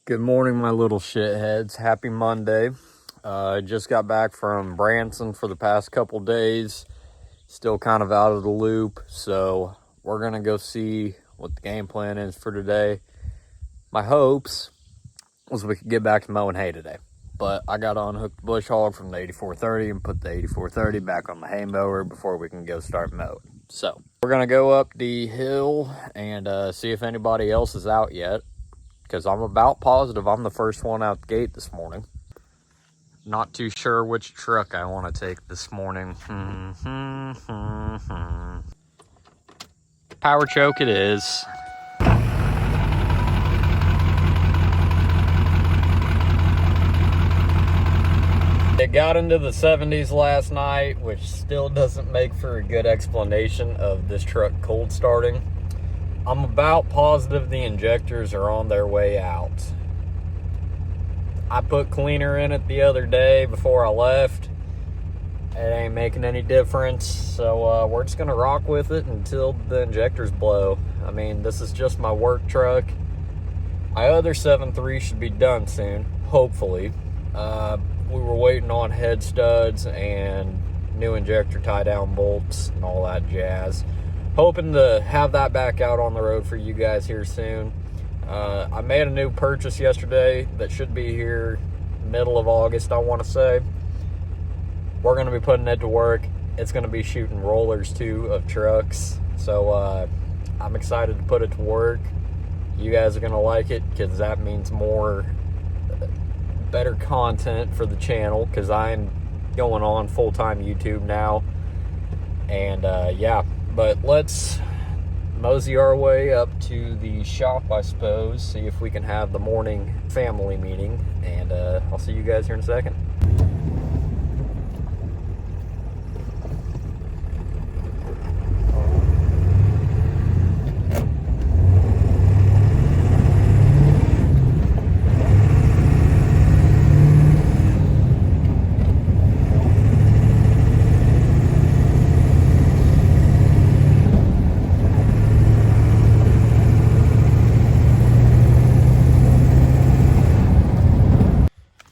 Good morning, my little shitheads. Happy Monday. I just got back from Branson for the past couple days. Still kind of out of the loop, so we're going to go see what the game plan is for today. My hopes was we could get back to mowing hay today, but I got to unhook the bush hog from the 8430 and put the 8430 back on the hay mower before we can go start mowing. So we're going to go up the hill and see if anybody else is out yet, because I'm about positive I'm the first one out the gate this morning. Not too sure which truck I want to take this morning. Power choke it is. It got into the 70s last night, which still doesn't make for a good explanation of this truck cold starting. I'm about positive the injectors are on their way out. I put cleaner in it the other day before I left. It ain't making any difference, so we're just gonna rock with it until the injectors blow. I mean, this is just my work truck. My other 7.3 should be done soon, hopefully. We were waiting on head studs and new injector tie-down bolts and all that jazz. Hoping to have that back out on the road for you guys here soon. I made a new purchase yesterday that should be here middle of August, I want to say. We're going to be putting it to work. It's going to be shooting rollers too of trucks. So I'm excited to put it to work. You guys are going to like it because that means better content for the channel, because I'm going on full-time YouTube now. And yeah. But let's mosey our way up to the shop, I suppose, see if we can have the morning family meeting, and I'll see you guys here in a second.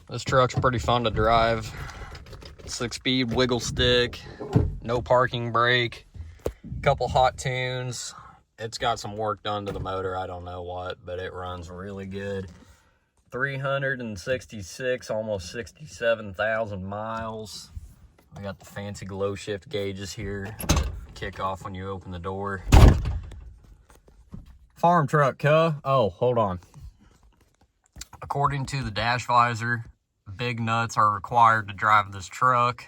This truck's pretty fun to drive. 6-speed wiggle stick, no parking brake, couple hot tunes. It's got some work done to the motor, I don't know what, but it runs really good. 366, almost 67,000 miles. We got the fancy glow shift gauges here that kick off when you open the door. Farm truck, oh, hold on. According to the dash visor, big nuts are required to drive this truck,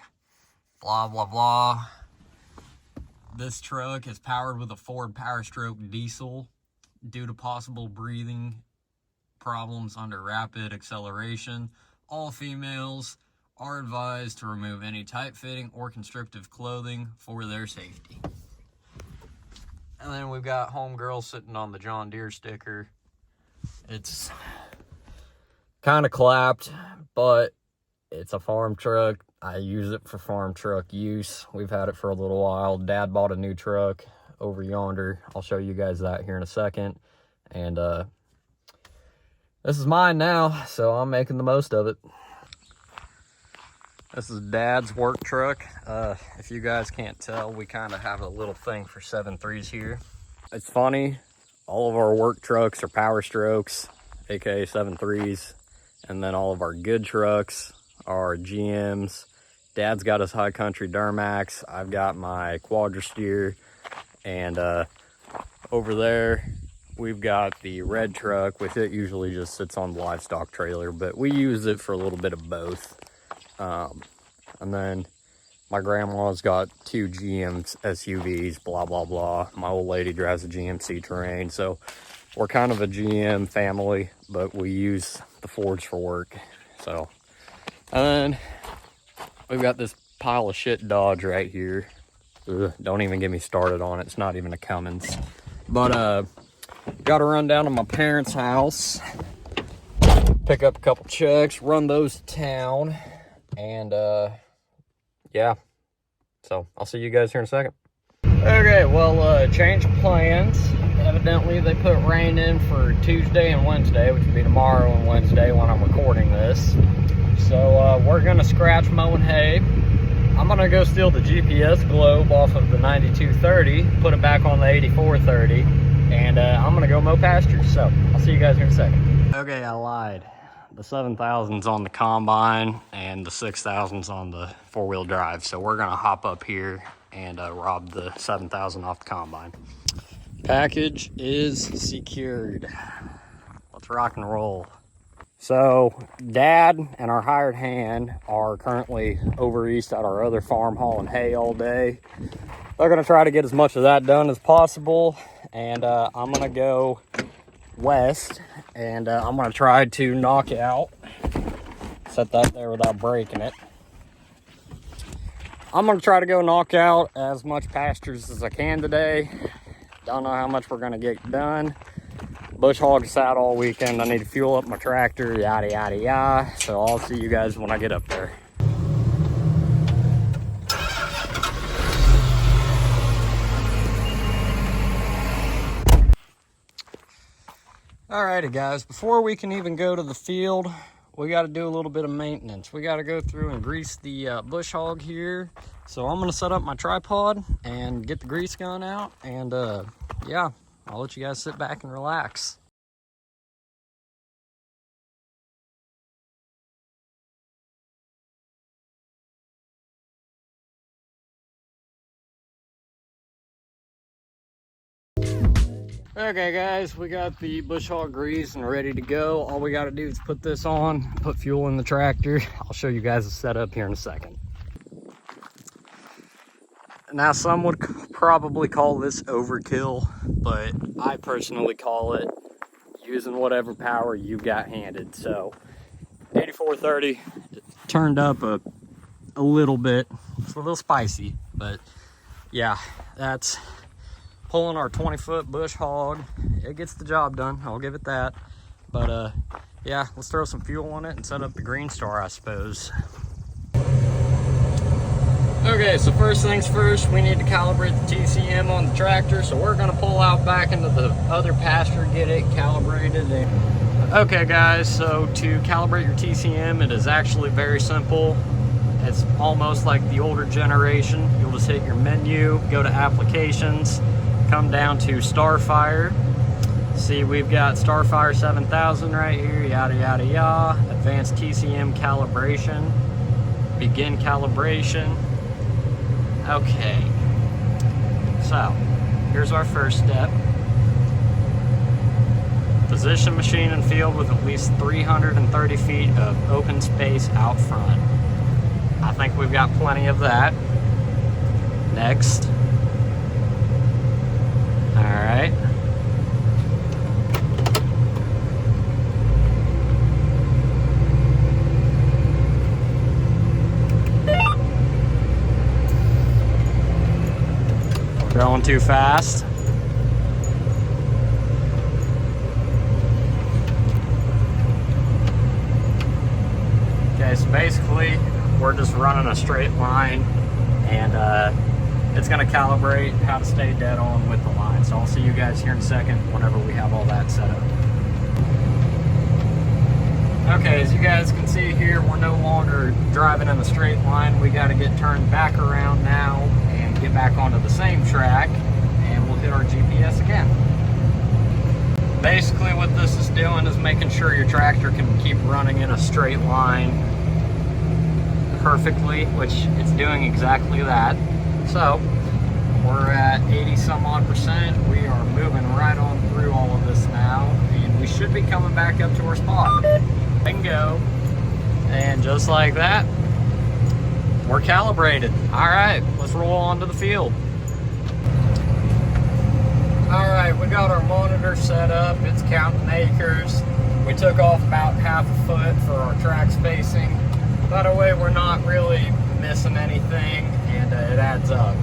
blah, blah, blah. This truck is powered with a Ford Power Stroke diesel. Due to possible breathing problems under rapid acceleration, all females are advised to remove any tight-fitting or constrictive clothing for their safety. And then we've got homegirl sitting on the John Deere sticker. It's kind of clapped, but it's a farm truck. I use it for farm truck use. We've had it for a little while. Dad bought a new truck over yonder. I'll show you guys that here in a second. And this is mine now, so I'm making the most of it. This is Dad's work truck. If you guys can't tell, we kind of have a little thing for 7.3s here. It's funny, all of our work trucks are Power Strokes, aka 7.3s. And then all of our good trucks are GMs. Dad's got his High Country Duramax. I've got my Quadra-Steer. And over there, we've got the red truck, which it usually just sits on the livestock trailer, but we use it for a little bit of both. And then my grandma's got 2 GM SUVs, blah, blah, blah. My old lady drives a GMC Terrain, so we're kind of a GM family, but we use the Fords for work. So, and then we've got this pile of shit Dodge right here. Ugh, don't even get me started on it. It's not even a Cummins. But got to run down to my parents' house, pick up a couple checks, run those to town, and yeah. So I'll see you guys here in a second. Okay, well, change of plans. Evidently they put rain in for Tuesday and Wednesday, which would be tomorrow and Wednesday when I'm recording this. So we're gonna scratch mowing hay. I'm gonna go steal the GPS globe off of the 9230, put it back on the 8430, and I'm gonna go mow pastures. So I'll see you guys here in a second. Okay, I lied. The 7000's on the combine and the 6000's on the four-wheel drive. So we're gonna hop up here and rob the 7000 off the combine. Package is secured. Let's rock and roll. So Dad and our hired hand are currently over east at our other farm hauling hay all day. They're gonna try to get as much of that done as possible, and I'm gonna go west, and I'm gonna try to knock out, set that there without breaking it. I'm gonna try to go knock out as much pastures as I can today. Don't know how much we're gonna get done. Bush hogged out all weekend. I need to fuel up my tractor, yada, yada, yada. So I'll see you guys when I get up there. Alrighty guys, before we can even go to the field, we got to do a little bit of maintenance. We got to go through and grease the bush hog here. So I'm going to set up my tripod and get the grease gun out, and yeah, I'll let you guys sit back and relax. Okay guys, we got the bush hog greased and ready to go. All we got to do is put this on, put fuel in the tractor. I'll show you guys the setup here in a second. Now, some would probably call this overkill, but I personally call it using whatever power you got handed. So 8430 turned up a little bit. It's a little spicy, but yeah, that's pulling our 20-foot bush hog. It gets the job done, I'll give it that. But yeah, let's throw some fuel on it and set up the Green Star, I suppose. Okay, so first things first, we need to calibrate the TCM on the tractor. So we're gonna pull out back into the other pasture, get it calibrated. Okay guys, so to calibrate your TCM, it is actually very simple. It's almost like the older generation. You'll just hit your menu, go to applications, come down to Starfire. See, we've got Starfire 7000 right here, yada, yada, yada. Advanced TCM calibration, begin calibration. Okay, so here's our first step. Position machine in field with at least 330 feet of open space out front. I think we've got plenty of that. Next. All right. Going too fast. Okay, so basically we're just running a straight line, and it's going to calibrate how to stay dead on with the line. So I'll see you guys here in a second whenever we have all that set up. Okay, as you guys can see here, we're no longer driving in the straight line. We got to get turned back around now and get back onto the same track, and we'll hit our GPS again. Basically what this is doing is making sure your tractor can keep running in a straight line perfectly, which it's doing exactly that. So we're at 80 some odd percent. We are moving right on through all of this now, and we should be coming back up to our spot. Bingo. And just like that, we're calibrated. All right, let's roll on to the field. All right, we got our monitor set up. It's counting acres. We took off about half a foot for our track spacing. By the way, we're not really missing anything, and it adds up.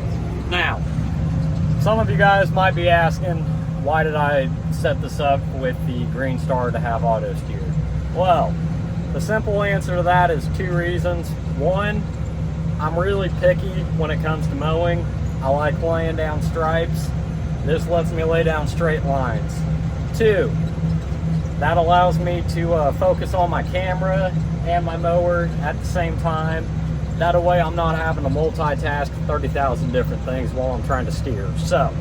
Now, some of you guys might be asking, why did I set this up with the Green Star to have auto steer? Well, the simple answer to that is two reasons. One, I'm really picky when it comes to mowing. I like laying down stripes. this lets me lay down straight lines. 2, that allows me to focus on my camera and my mower at the same time. That way I'm not having to multitask 30,000 different things while I'm trying to steer. So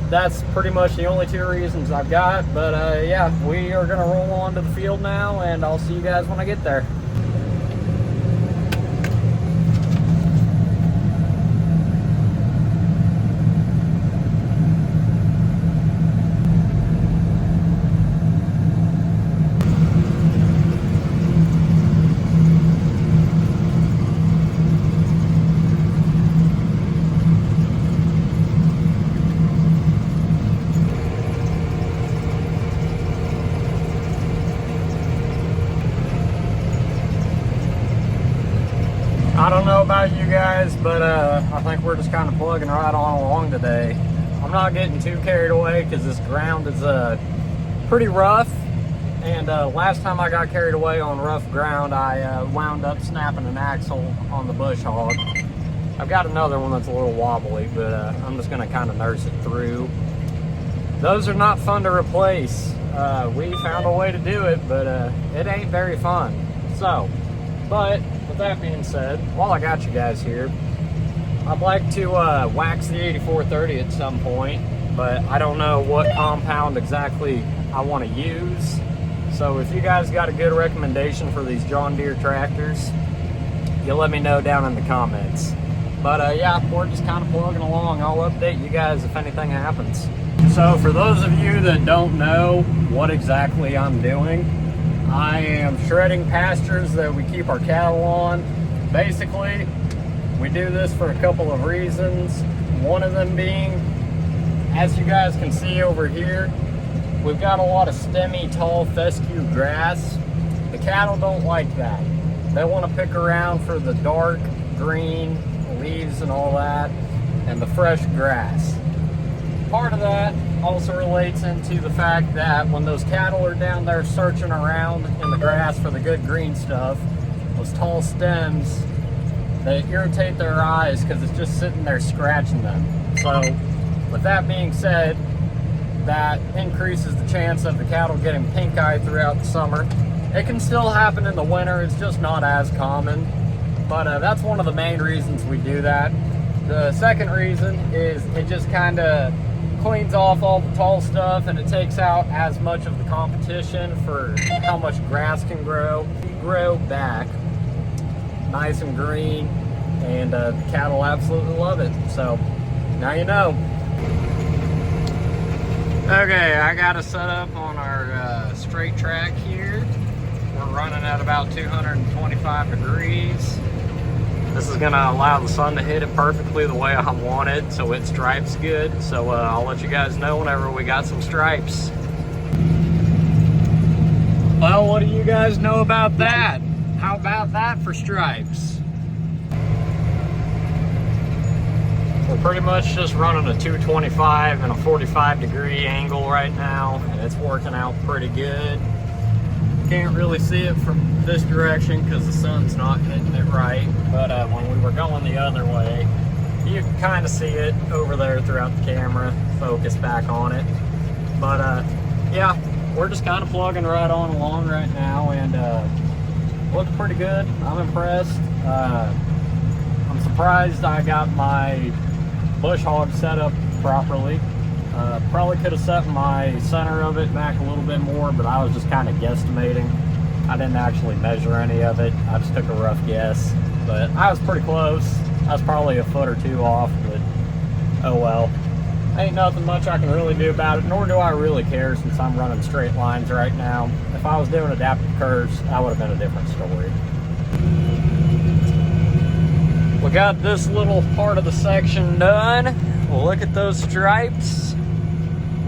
that's pretty much the only 2 reasons I've got. But yeah, we are gonna roll on to the field now, and I'll see you guys when I get there. I don't know about you guys, but I think we're just kind of plugging right on along today. I'm not getting too carried away because this ground is pretty rough. And last time I got carried away on rough ground, I wound up snapping an axle on the bush hog. I've got another one that's a little wobbly, but I'm just going to kind of nurse it through. Those are not fun to replace. We found a way to do it, but it ain't very fun. So, but with that being said, while I got you guys here, I'd like to wax the 8430 at some point, but I don't know what compound exactly I want to use. So if you guys got a good recommendation for these John Deere tractors, you let me know down in the comments. But yeah, we're just kind of plugging along. I'll update you guys if anything happens. So for those of you that don't know what exactly I'm doing, I am shredding pastures that we keep our cattle on. Basically, we do this for a couple of reasons. One of them being, as you guys can see over here, we've got a lot of stemmy, tall, fescue grass. The cattle don't like that. They want to pick around for the dark green leaves and all that, and the fresh grass. Part of that also relates into the fact that when those cattle are down there searching around in the grass for the good green stuff, those tall stems, they irritate their eyes because it's just sitting there scratching them. So with that being said, that increases the chance of the cattle getting pink eye throughout the summer. It can still happen in the winter, it's just not as common. But that's one of the main reasons we do that. The second reason is it just kind of cleans off all the tall stuff, and it takes out as much of the competition for how much grass can grow. You grow back nice and green, and the cattle absolutely love it. So now you know. Okay, I got it set up on our straight track here. We're running at about 225 degrees. This is gonna allow the sun to hit it perfectly the way I want it, so it stripes good. So I'll let you guys know whenever we got some stripes. Well, what do you guys know about that? How about that for stripes? We're pretty much just running a 225 and a 45-degree angle right now, and it's working out pretty good. Can't really see it from this direction because the sun's not hitting it right, but when we were going the other way, you can kind of see it over there throughout the camera, focus back on it. But yeah, we're just kind of plugging right on along right now, and looks pretty good. I'm impressed. I'm surprised I got my bush hog set up properly. Probably could have set my center of it back a little bit more, but I was just kind of guesstimating. I didn't actually measure any of it. I just took a rough guess, but I was pretty close. I was probably a foot or two off, but oh well. Ain't nothing much I can really do about it, nor do I really care since I'm running straight lines right now. If I was doing adaptive curves, that would have been a different story. We got this little part of the section done. Look at those stripes.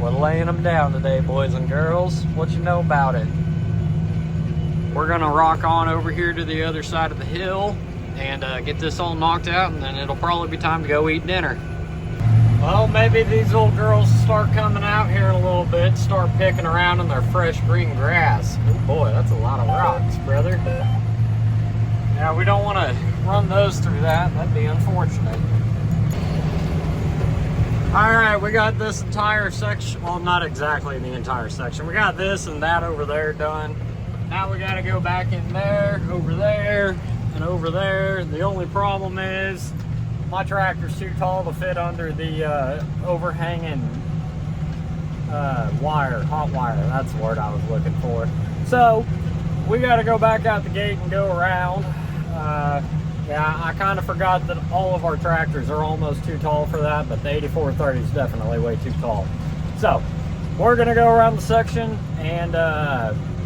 We're laying them down today, boys and girls. What you know about it? We're gonna rock on over here to the other side of the hill and get this all knocked out, and then it'll probably be time to go eat dinner. Well, maybe these old girls start coming out here in a little bit, start picking around in their fresh green grass. Oh boy, that's a lot of rocks, brother. Yeah, we don't want to run those through that. That'd be unfortunate. All right, we got this entire section, well, not exactly the entire section. We got this and that over there done. Now we gotta go back in there, over there, and over there. The only problem is my tractor's too tall to fit under the overhanging wire, hot wire. That's the word I was looking for. So we got to go back out the gate and go around. Yeah, I kind of forgot that all of our tractors are almost too tall for that, but the 8430 is definitely way too tall. So we're gonna go around the section and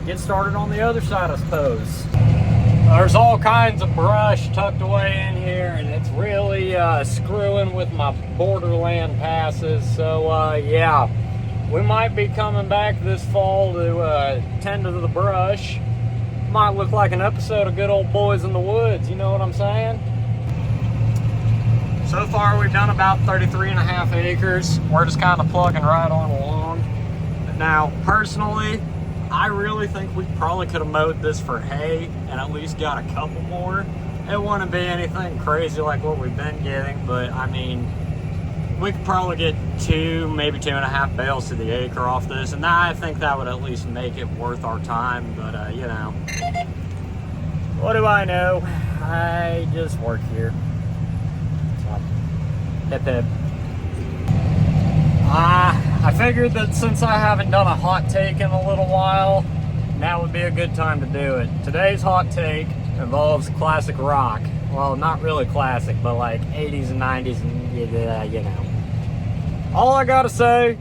get started on the other side, I suppose. There's all kinds of brush tucked away in here, and it's really screwing with my borderland passes. So yeah, we might be coming back this fall to tend to the brush. Might look like an episode of Good Old Boys in the Woods, you know what I'm saying? So far we've done about 33.5 acres. We're just kind of plugging right on along. Now, personally, I really think we probably could have mowed this for hay and at least got a couple more. It wouldn't be anything crazy like what we've been getting, but I mean, we could probably get 2, maybe 2.5 bales to the acre off this, and I think that would at least make it worth our time. But you know, what do I know? I just work here. So, hip hip. I figured that since I haven't done a hot take in a little while, now would be a good time to do it. Today's hot take involves classic rock. Well, not really classic, but like 80s and 90s and you know. All I gotta say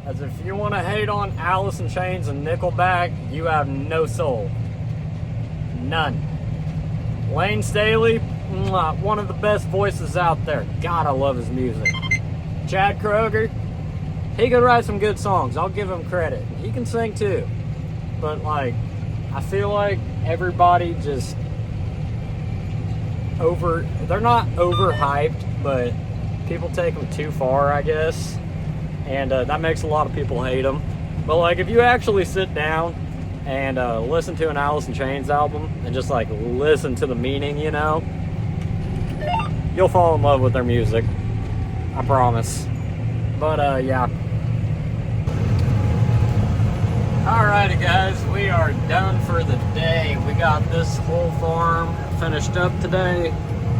is if you want to hate on Alice in Chains and Nickelback, you have no soul. None. Lane Staley, one of the best voices out there. God, I love his music. Chad Kroger, he could write some good songs. I'll give him credit. He can sing too. But like, I feel like everybody just they're not overhyped, but people take them too far, I guess, and that makes a lot of people hate them. But like, if you actually sit down and listen to an Alice in Chains album and just like listen to the meaning, you know, you'll fall in love with their music. I promise. But yeah. Alrighty guys, we are done for the day. We got this whole farm finished up today.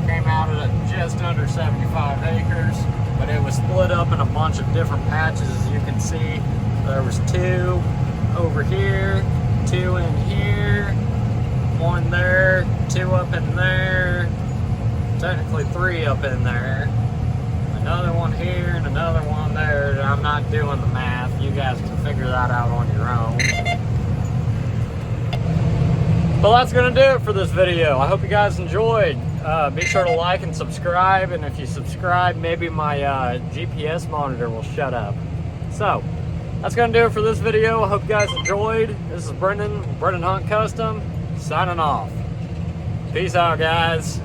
Came out at just under 75 acres, but it was split up in a bunch of different patches. As you can see, there was 2 over here, 2 in here, 1 there, 2 up in there, technically 3 up in there, another one here and another one there. I'm not doing the math. You guys can figure that out on your own. But that's gonna do it for this video. I hope you guys enjoyed. Be sure to like and subscribe, and if you subscribe, maybe my GPS monitor will shut up. So that's gonna do it for this video. I hope you guys enjoyed. This is Brendan Hunt Custom, signing off. Peace out, guys.